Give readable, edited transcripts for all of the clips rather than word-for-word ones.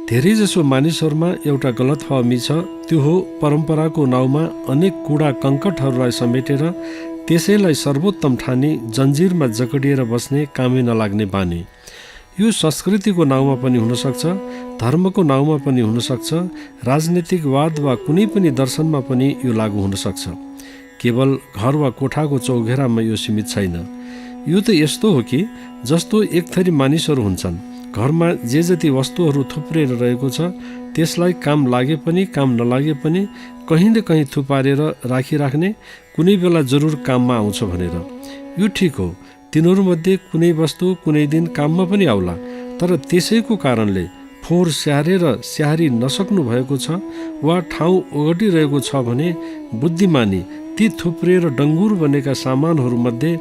धेरैजसो मानिसहरूमा एउटा गलतफहमी छ, त्यो हो परम्पराको नाउँमा अनेक कूडा कङ्कटहरूलाई समेटेर त्यसैलाई सर्वोत्तम ठानी जन्जिरमा जकडिएर बस्ने कामै नलाग्ने बानी। यो संस्कृतिको नाउँमा पनि हुनसक्छ, धर्मको नाउँमा पनि हुनसक्छ, राजनीतिकवाद वा कुनै पनि दर्शनमा पनि यो लागू हुनसक्छ। केवल घर वा कोठाको चौघेरामा यो सीमित छैन। यो त यस्तो हो कि जस्तो एक थरी मानिसहरू हुन्छन्, घरमा जे जति वस्तुहरू थुप्रेर रहेको छ त्यसलाई काम लागे पनि काम नलागे पनि कहीँ न कहीँ थुपारेर राखिराख्ने, कुनै बेला जरुर काममा आउँछ भनेर। यो ठिक हो, तिनीहरूमध्ये कुनै वस्तु कुनै दिन काममा पनि आउला, तर त्यसैको कारणले फोहोर स्याहारेर स्याहारी नसक्नु भएको छ वा ठाउँ ओगटिरहेको छ भने बुद्धिमानी ती थुप्रिएर डङ्गुर बनेका सामानहरूमध्ये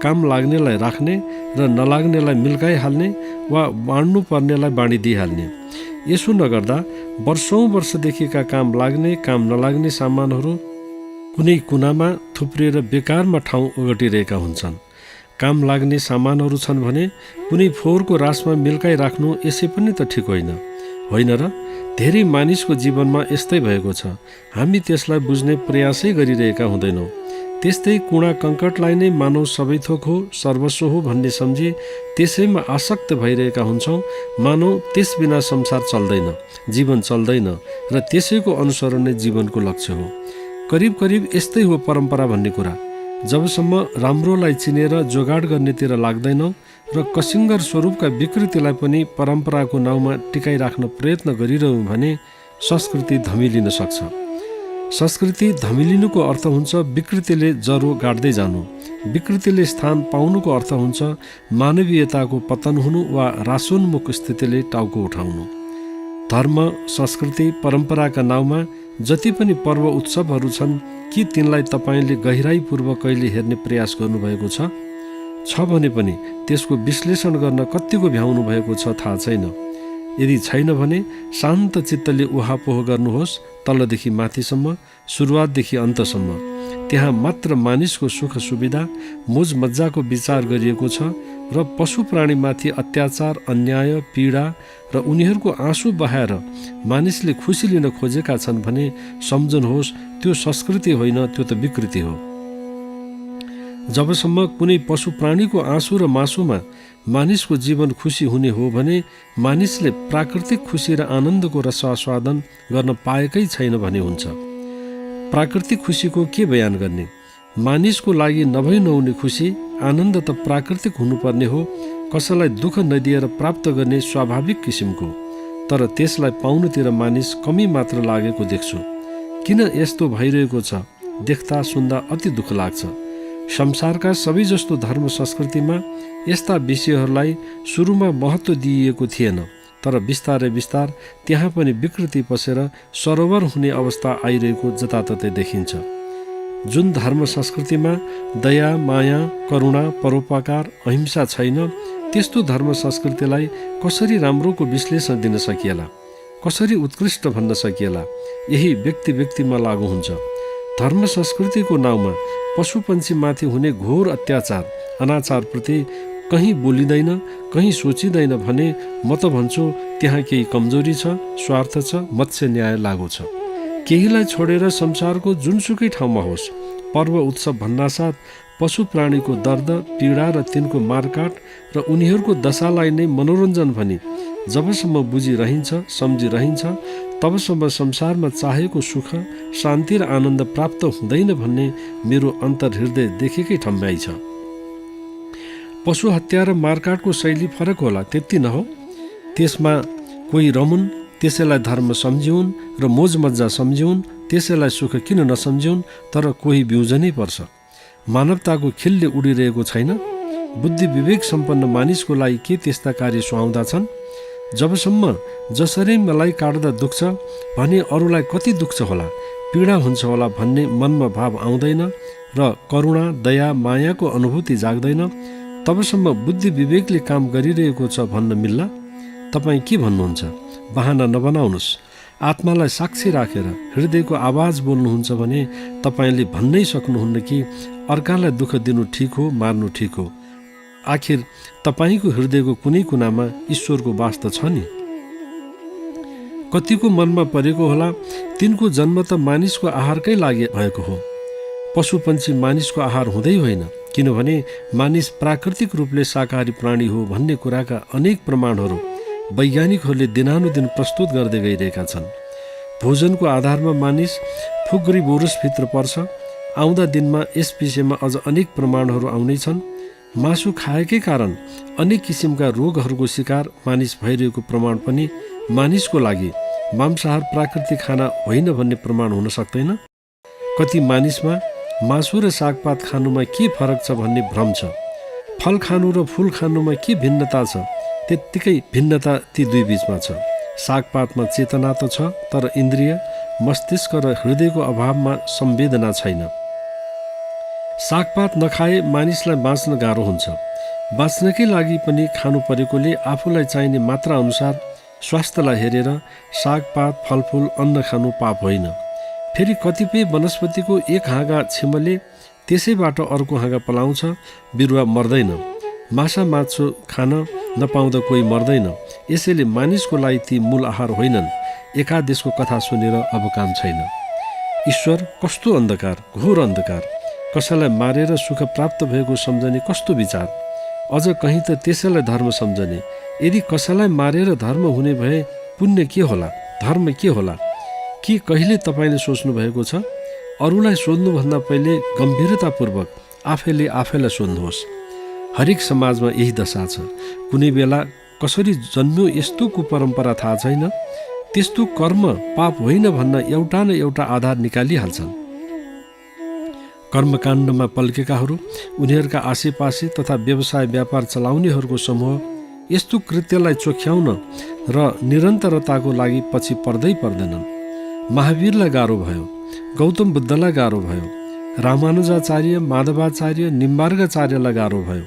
काम लाग्नेलाई राख्ने र नलाग्नेलाई मिल्काइहाल्ने वा बाँड्नु पर्नेलाई बाँडिदिइहाल्ने। यसो नगर्दा वर्षौँ वर्षदेखिका काम लाग्ने काम नलाग्ने सामानहरू कुनै कुनामा थुप्रिएर बेकारमा ठाउँ ओगटिरहेका हुन्छन्। काम लाग्ने सामानहरू छन् भने कुनै फोहोरको रासमा मिल्काइराख्नु यसै पनि त ठिक होइन र? धेरै मानिसको जीवनमा यस्तै भएको छ, हामी त्यसलाई बुझ्ने प्रयासै गरिरहेका हुँदैनौँ। त्यस्तै कुडा कङ्कटलाई नै मानव सबै थोक हो, सर्वस्व हो भन्ने सम्झी त्यसैमा आसक्त भइरहेका हुन्छौँ। मानव त्यस बिना संसार चल्दैन, जीवन चल्दैन र त्यसैको अनुसरण नै जीवनको लक्ष्य हो। करिब करिब यस्तै हो परम्परा भन्ने कुरा। जबसम्म राम्रोलाई चिनेर जोगाड गर्नेतिर लाग्दैनौँ र कसिङ्गर स्वरूपका विकृतिलाई पनि परम्पराको नाउँमा टिकाइराख्न प्रयत्न गरिरह्यौँ भने संस्कृति धमिलिन सक्छ। संस्कृति धमिलिनुको अर्थ हुन्छ विकृतिले जरो गाड्दै जानु। विकृतिले स्थान पाउनुको अर्थ हुन्छ मानवीयताको पतन हुनु वा रासोन्मुख स्थितिले टाउको उठाउनु। धर्म, संस्कृति, परम्पराका नाउँमा जति पनि पर्व उत्सवहरू छन्, कि तिनलाई तपाईँले गहिराईपूर्वक कहिले हेर्ने प्रयास गर्नुभएको छ भने पनि त्यसको विश्लेषण गर्न कत्तिको भ्याउनु भएको छ थाहा छैन। यदि छैन भने शान्त चित्तले उहापोह गर्नुहोस्, तलदेखि माथिसम्म, सुरुवातदेखि अन्तसम्म। त्यहाँ मात्र मानिसको सुख सुविधा, मोज मज्जाको विचार गरिएको छ र पशु प्राणीमाथि अत्याचार, अन्याय, पीडा र उनीहरूको आँसु बहाएर मानिसले खुसी लिन खोजेका छन् भने सम्झनुहोस्, त्यो संस्कृति होइन, त्यो त विकृति हो। जबसम्म कुनै पशु प्राणीको आँसु र मासुमा मानिसको जीवन खुसी हुने हो भने मानिसले प्राकृतिक खुसी र आनन्दको रसास्वादन गर्न पाएकै छैन भने हुन्छ। प्राकृतिक खुसीको के बयान गर्ने? मानिसको लागि नभई नहुने खुसी, आनन्द त प्राकृतिक हुनुपर्ने हो, कसैलाई दुःख नदिएर प्राप्त गर्ने स्वाभाविक किसिमको। तर त्यसलाई पाउनुतिर मानिस कमी मात्र लागेको देख्छु। किन यस्तो भइरहेको छ? देख्दा सुन्दा अति दुःख लाग्छ। संसारका सबै जस्तो धर्म संस्कृतिमा यस्ता विषयहरूलाई सुरुमा महत्त्व दिइएको थिएन, तर बिस्तारै बिस्तार त्यहाँ पनि विकृति पसेर सरोवर हुने अवस्था आइरहेको जताततै देखिन्छ। जुन धर्म संस्कृतिमा दया, माया, करुणा, परोपकार, अहिंसा छैन, त्यस्तो धर्म संस्कृतिलाई कसरी राम्रोको विश्लेषण दिन सकिएला, कसरी उत्कृष्ट भन्न सकिएला? यही व्यक्ति व्यक्तिमा लागू हुन्छ। धर्म संस्कृतिको नाउँमा पशुपन्छीमाथि हुने घोर अत्याचार, अनाचारप्रति कहीँ बोलिँदैन, कहीँ सोचिँदैन भने म त भन्छु त्यहाँ केही कमजोरी छ, स्वार्थ छ, मत्स्य न्याय लागू छ। केहीलाई छोडेर संसारको जुनसुकै ठाउँमा होस्, पर्व उत्सव भन्नासाथ पशु प्राणीको दर्द, पीडा र तिनको मारकाट र उनीहरूको दशालाई नै मनोरञ्जन भनी जबसम्म बुझिरहन्छ, सम्झिरहन्छ, तबसम्म संसारमा चाहेको सुख, शान्ति र आनन्द प्राप्त हुँदैन भन्ने मेरो अन्तर्हृदय देखेकै ठम्ब्याइ छ। पशु हत्या र मारकाटको शैली फरक होला, त्यति न हो? त्यसमा कोही रमुन्, त्यसैलाई धर्म सम्झिउन् र मोज मज्जा सम्झिउन्, त्यसैलाई सुख किन नसम्झिउन्, तर कोही बिउजनै पर्छ। मानवताको खिलले उडिरहेको छैन? बुद्धि विवेक सम्पन्न मानिसको लागि के त्यस्ता कार्य सुहाउँदा छन्? जबसम्म जसरी मलाई काट्दा दुख्छ भने अरूलाई कति दुख्छ होला, पीडा हुन्छ होला भन्ने मनमा भाव आउँदैन र करुणा, दया, मायाको अनुभूति जाग्दैन, तबसम्म बुद्धि विवेकले काम गरिरहेको छ भन्न मिल्ला? तपाईँ के भन्नुहुन्छ? बहाना नबनाउनुहोस्। आत्मालाई साक्षी राखेर हृदयको आवाज बोल्नुहुन्छ भने तपाईँले भन्नै सक्नुहुन्न कि अर्कालाई दुःख दिनु ठिक हो, मार्नु ठिक हो। आखिर तपाईँको हृदयको कुनै कुनामा ईश्वरको वास त छ नि। कतिको मनमा परेको होला, तिनको जन्म त मानिसको आहारकै लागि भएको हो। पशुपन्छी मानिसको आहार हुँदै होइन, किनभने मानिस प्राकृतिक रूपले शाकाहारी प्राणी हो भन्ने कुराका अनेक प्रमाणहरू वैज्ञानिकहरूले दिनानुदिन प्रस्तुत गर्दै गइरहेका छन्। भोजनको आधारमा मानिस फ्रुगिवोरसभित्र पर्छ। आउँदा दिनमा यस विषयमा अझ अनेक प्रमाणहरू आउनेछन्। मासु खाएकै कारण अनेक किसिमका रोगहरूको शिकार मानिस भइरहेको प्रमाण पनि मानिसको लागि मांसाहार प्राकृतिक खाना होइन भन्ने प्रमाण हुन सक्दैन। कति मानिसमा मासु र सागपात खानुमा के फरक छ भन्ने भ्रम छ। फल खानु र फूल खानुमा के भिन्नता छ, त्यत्तिकै भिन्नता ती दुई बीचमा छ। सागपातमा चेतना त छ, तर इन्द्रिय, मस्तिष्क र हृदयको अभावमा संवेदना छैन। सागपात नखाए मानिसलाई बाँच्न गाह्रो हुन्छ। बाँच्नकै लागि पनि खानु परेकोले आफूलाई चाहिने मात्रा अनुसार स्वास्थ्यलाई हेरेर सागपात, फलफुल, अन्न खानु पाप होइन। फेरि कतिपय वनस्पतिको एक हाँगा छिमले त्यसैबाट अर्को हाँगा पलाउँछ, बिरुवा मर्दैन। माछा मासु खान नपाउँदा कोही मर्दैन। यसैले मानिसको लागि ती मूल आहार होइनन्। एकादेशको कथा सुनेर अब काम छैन। ईश्वर कस्तो अन्धकार, घोर अन्धकार। कसैलाई मारेर सुख प्राप्त भएको सम्झने कस्तो विचार। अझ कहीँ त त्यसैलाई धर्म सम्झने। यदि कसैलाई मारेर धर्म हुने भए पुण्य के होला, धर्म के होला? के कहिले तपाईँले सोच्नु भएको छ? अरूलाई सोध्नुभन्दा पहिले गम्भीरतापूर्वक आफैले आफैलाई सोध्नुहोस्। हरेक समाजमा यही दशा छ। कुनै बेला कसरी जन्म्यो यस्तो कुपरम्परा थाहा छैन। त्यस्तो कर्म पाप होइन भन्न एउटा न एउटा आधार निकालिहाल्छन्। कर्मकाण्डमा पल्केकाहरू, उनीहरूका आसेपासे तथा व्यवसाय व्यापार चलाउनेहरूको समूह यस्तो कृत्यलाई चोख्याउन र निरन्तरताको लागि पछि पर्दै पर्दैनन्। महावीरलाई गाह्रो भयो, गौतम बुद्धलाई गाह्रो भयो, रामानुजाचार्य, माधवाचार्य, निम्बार्गाचार्यलाई गाह्रो भयो।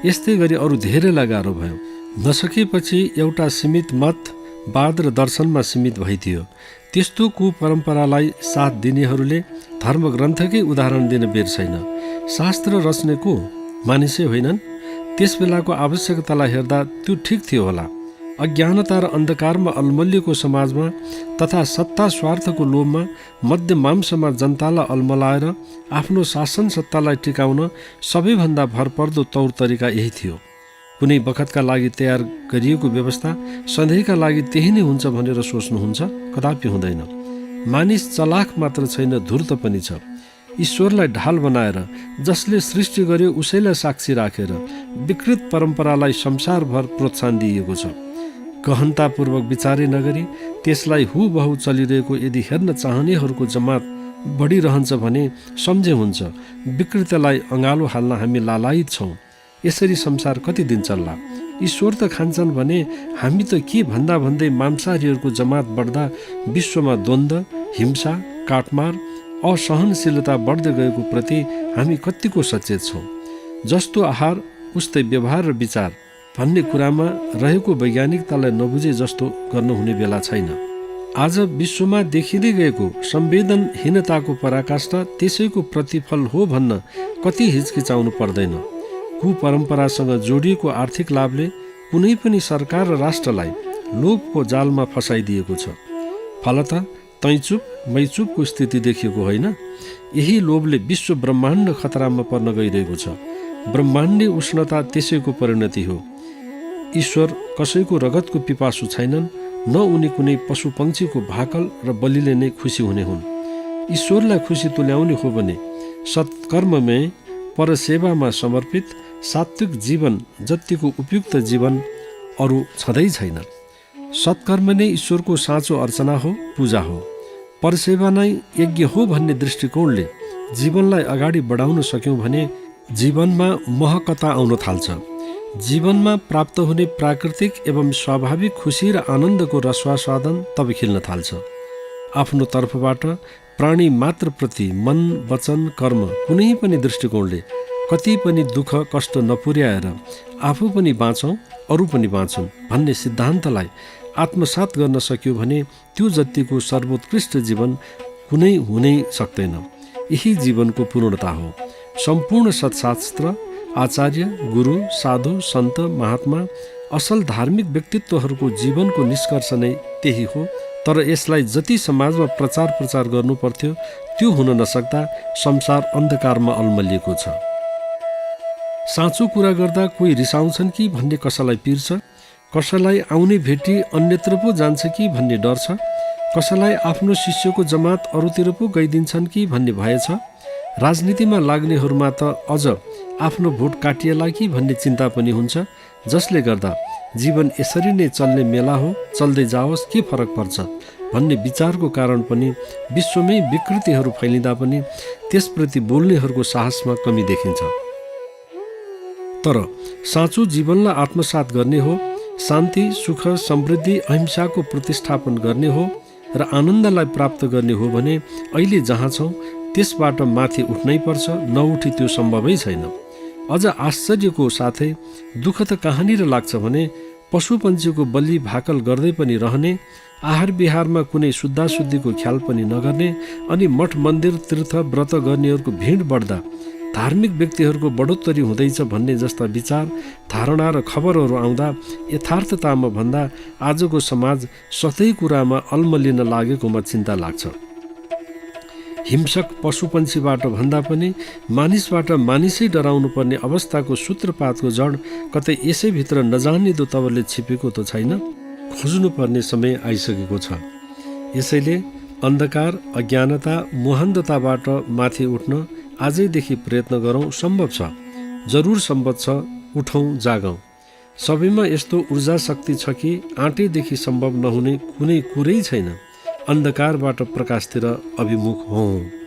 यस्तै गरी अरू धेरैलाई गाह्रो भयो। नसकेपछि एउटा सीमित मत, वाद र दर्शनमा सीमित भइदियो। त्यस्तो कुपरम्परालाई साथ दिनेहरूले धर्मग्रन्थकै उदाहरण दिन बेर छैन। शास्त्र रच्ने को मानिसै होइनन्? त्यस बेलाको आवश्यकतालाई हेर्दा त्यो ठिक थियो होला। अज्ञानता र अन्धकारमा अल्मलिएको समाजमा तथा सत्ता स्वार्थको लोभमा मध्य मांसमा जनतालाई अल्मलाएर आफ्नो शासन सत्तालाई टिकाउन सबैभन्दा भरपर्दो तौर तरिका यही थियो। कुनै बखतका लागि तयार गरिएको व्यवस्था सधैँका लागि त्यही नै हुन्छ भनेर सोच्नुहुन्छ? कदापि हुँदैन। मानिस चलाख मात्र छैन, धूर्त पनि छ। ईश्वरलाई ढाल बनाएर जसले सृष्टि गर्यो उसैलाई साक्षी राखेर विकृत परम्परालाई संसारभर प्रोत्साहन दिइएको छ। गहनतापूर्वक विचारै नगरी त्यसलाई हुबहु चलिरहेको यदि हेर्न चाहनेहरूको जमात बढिरहन्छ भने सम्झे हुन्छ विकृतिलाई अँगालो हाल्न हामी लालायित छौँ। यसरी संसार कति दिन चल्ला? ईश्वर त खान्छन् भने हामी त के भन्दा भन्दै मांसाहारीहरूको जमात बढ्दा विश्वमा द्वन्द्व, हिंसा, काटमार, असहनशीलता बढ्दै गएको प्रति हामी कतिको सचेत छौँ। जस्तो आहार उस्तै व्यवहार र विचार भन्ने कुरामा रहेको वैज्ञानिकतालाई नबुझे जस्तो गर्न हुने बेला छैन। आज विश्वमा देखिँदै गएको संवेदनहीनताको पराकाष्ठा त्यसैको प्रतिफल हो भन्न कति हिचकिचाउनु पर्दैन। कुपरम्परासँग जोडिएको आर्थिक लाभले कुनै पनि सरकार र राष्ट्रलाई लोभको जालमा फसाइदिएको छ। फलत तैचुप मैचुपको स्थिति देखिएको होइन। यही लोभले विश्व ब्रह्माण्ड खतरामा पर्न गइरहेको छ। ब्रह्माण्डीय उष्णता त्यसैको परिणति हो। ईश्वर कसैको रगतको पिपासु छैनन्, न उनी कुनै पशु पक्षीको भाकल र बलिले नै खुसी हुने हुन्। ईश्वरलाई खुसी तुल्याउने हो भने सत्कर्ममय परसेवामा समर्पित सात्विक जीवन जतिको उपयुक्त जीवन अरू छँदै छैन। सत्कर्म नै ईश्वरको साँचो अर्चना हो, पूजा हो। परसेवा नै यज्ञ हो भन्ने दृष्टिकोणले जीवनलाई अगाडि बढाउन सक्यौँ भने जीवनमा महकता आउन थाल्छ। जीवनमा प्राप्त हुने प्राकृतिक एवं स्वाभाविक खुसी र आनन्दको रसास्वादन तब खिल्न थाल्छ। आफ्नो तर्फबाट प्राणी मात्रप्रति मन, वचन, कर्म कुनै पनि दृष्टिकोणले कति पनि दुःख कष्ट नपुर्याएर आफू पनि बाँचौँ, अरू पनि बाँचुन् भन्ने सिद्धान्तलाई आत्मसात गर्न सक्यो भने त्यो जतिको सर्वोत्कृष्ट जीवन कुनै हुनै सक्दैन। यही जीवनको पूर्णता हो। सम्पूर्ण सत्शास्त्र, आचार्य, गुरु, साधु, सन्त, महात्मा असल धार्मिक व्यक्तित्वहरूको जीवनको निष्कर्ष नै त्यही हो। तर यसलाई जति समाजमा प्रचार गर्नु पर्थ्यो त्यो हुन नसक्दा संसार अन्धकारमा अल्मलिएको छ। साँचो कुरा गर्दा कोही रिसाउँछन् कि भन्ने कसैलाई पिर्छ, कसैलाई आउने भेटी अन्यत्र पो जान्छ कि भन्ने डर छ, कसैलाई आफ्नो शिष्यको जमात अरूतिर पो गइदिन्छन् कि भन्ने भय छ। राजनीतिमा लाग्नेहरूमा त अझ आफ्नो भोट काटिएला कि भन्ने चिन्ता पनि हुन्छ, जसले गर्दा जीवन यसरी नै चल्ने मेला हो, चल्दै जाओस् के फरक पर्छ भन्ने विचारको कारण पनि विश्वमै विकृतिहरू फैलिँदा पनि त्यसप्रति बोल्नेहरूको साहसमा कमी देखिन्छ। तर साँचो जीवनलाई आत्मसात गर्ने हो, शान्ति, सुख, समृद्धि, अहिंसाको प्रतिष्ठापन गर्ने हो र आनन्दलाई प्राप्त गर्ने हो भने अहिले जहाँ छौँ त्यसबाट माथि उठ्नै पर्छ, नउठी त्यो सम्भवै छैन। अझ आश्चर्यको साथै दुःख त कहाँनिर लाग्छ भने पशुपन्छीको बलि भाकल गर्दै पनि रहने, आहार विहारमा कुनै शुद्धाशुद्धिको ख्याल पनि नगर्ने अनि मठ मन्दिर तीर्थ व्रत गर्नेहरूको भिड बढ्दा धार्मिक व्यक्तिहरूको बढोत्तरी हुँदैछ भन्ने जस्ता विचार, धारणा र खबरहरू आउँदा यथार्थतामा भन्दा आजको समाज सतै कुरामा अल्मलिन लागेकोमा चिन्ता लाग्छ। हिंसक पशुपन्छीबाट भन्दा पनि मानिसबाट मानिसै डराउनु पर्ने अवस्थाको सूत्रपातको जड कतै यसैभित्र नजानिदो तवरले छिपेको त छैन। खोज्नुपर्ने समय आइसकेको छ। यसैले अन्धकार, अज्ञानता, मोहन्दताबाट माथि उठ्न आजैदेखि प्रयत्न गरौँ। सम्भव छ, जरुर सम्भव छ। उठौँ, जागौँ। सबैमा यस्तो ऊर्जा शक्ति छ कि आँटेदेखि सम्भव नहुने कुनै कुरै छैन। अन्धकारबाट प्रकाशतिर अभिमुख हौँ।